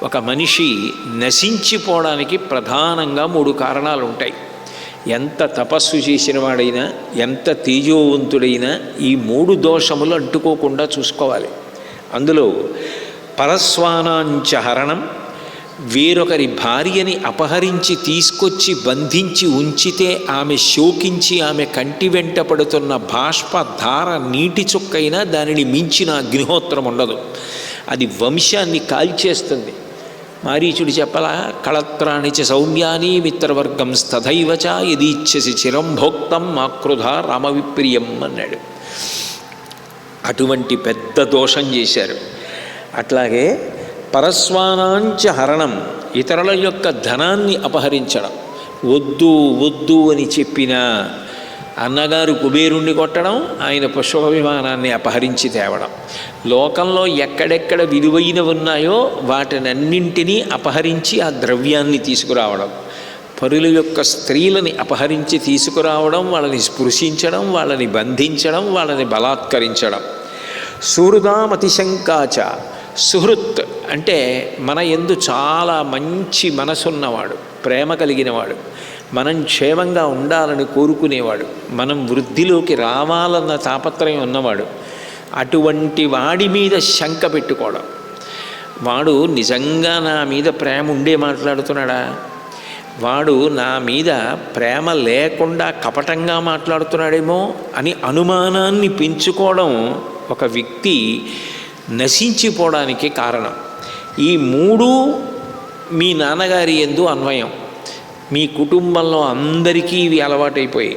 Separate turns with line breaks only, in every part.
ఒక మనిషి నశించిపోవడానికి ప్రధానంగా 3 కారణాలు ఉంటాయి. ఎంత తపస్సు చేసిన వాడైనా, ఎంత తేజోవంతుడైనా ఈ 3 దోషములు అంటుకోకుండా చూసుకోవాలి. అందులో పరస్వానాంచ హరణం, వేరొకరి భార్యని అపహరించి తీసుకొచ్చి బంధించి ఉంచితే ఆమె శోకించి ఆమె కంటి వెంట పడుతున్న బాష్పధార నీటి చుక్కైనా దానిని మించిన అగ్నిహోత్రం ఉండదు. అది వంశాన్ని కాల్చేస్తుంది. మారీచుడు చెప్పలా, కళత్రాణి చ సౌమ్యాని మిత్రవర్గం స్తథైవచ యదీచ్ఛసి చిరం భోక్తం మాకృధ రామవిప్రియం అన్నాడు. అటువంటి పెద్ద దోషం చేశారు. అట్లాగే పరస్వానాంచ హరణం, ఇతరుల యొక్క ధనాన్ని అపహరించడం. వద్దు వద్దు అని చెప్పిన అన్నగారు కుబేరుణ్ణి కొట్టడం, ఆయన పుష్ప విమానాన్ని అపహరించి తేవడం. లోకంలో ఎక్కడెక్కడ విలువైనవి ఉన్నాయో వాటినన్నింటినీ అపహరించి ఆ ద్రవ్యాన్ని తీసుకురావడం. పరుల యొక్క స్త్రీలని అపహరించి తీసుకురావడం, వాళ్ళని స్పృశించడం, వాళ్ళని బంధించడం, వాళ్ళని బలాత్కరించడం. సుహృదామతిశంకాచ, సుహృత్ అంటే మన యందు చాలా మంచి మనసున్నవాడు, ప్రేమ కలిగినవాడు, మనం క్షేమంగా ఉండాలని కోరుకునేవాడు, మనం వృద్ధిలోకి రావాలన్న తాపత్రయం ఉన్నవాడు. అటువంటి వాడి మీద శంక పెట్టుకోవడం. వాడు నిజంగా నా మీద ప్రేమ ఉండే మాట్లాడుతున్నాడా, వాడు నా మీద ప్రేమ లేకుండా కపటంగా మాట్లాడుతున్నాడేమో అని అనుమానాన్ని పెంచుకోవడం ఒక వ్యక్తి నశించిపోవడానికి కారణం. ఈ 3 మీ నాన్నగారి యందు అన్వయం. మీ కుటుంబంలో అందరికీ ఇవి అలవాటైపోయి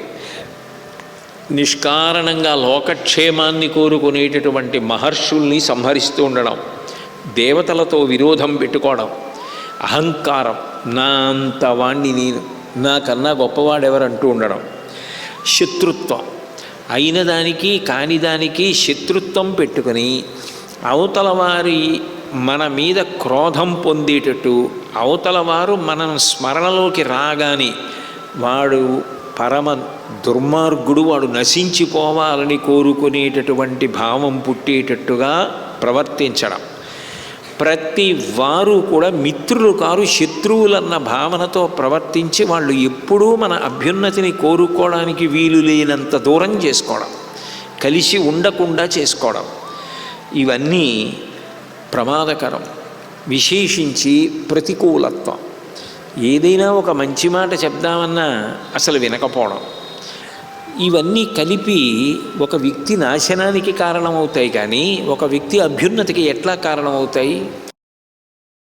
నిష్కారణంగా లోకక్షేమాన్ని కోరుకునేటటువంటి మహర్షుల్ని సంహరిస్తూ ఉండడం, దేవతలతో విరోధం పెట్టుకోవడం, అహంకారం, నా అంత వాణ్ణి నేను, నాకన్నా గొప్పవాడెవరంటూ ఉండడం, శత్రుత్వం, అయిన దానికి కాని దానికి శత్రుత్వం పెట్టుకొని అవతల వారి మన మీద క్రోధం పొందేటట్టు, అవతల వారు మనం స్మరణలోకి రాగానే వాడు పరమ దుర్మార్గుడు, వాడు నశించిపోవాలని కోరుకునేటటువంటి భావం పుట్టేటట్టుగా ప్రవర్తించడం. ప్రతి వారు కూడా మిత్రులు కారు, శత్రువులన్న భావనతో ప్రవర్తించి వాళ్ళు ఎప్పుడూ మన అభ్యున్నతిని కోరుకోవడానికి వీలు లేనంత దూరం చేసుకోవడం, కలిసి ఉండకుండా చేసుకోవడం, ఇవన్నీ ప్రమాదకరం. విశేషించి ప్రతికూలత్వం. ఏదైనా ఒక మంచి మాట చెప్దామన్నా అసలు వినకపోవడం, ఇవన్నీ కలిపి ఒక వ్యక్తి నాశనానికి కారణమవుతాయి. కానీ ఒక వ్యక్తి అభ్యున్నతికి ఎట్లా కారణమవుతాయి?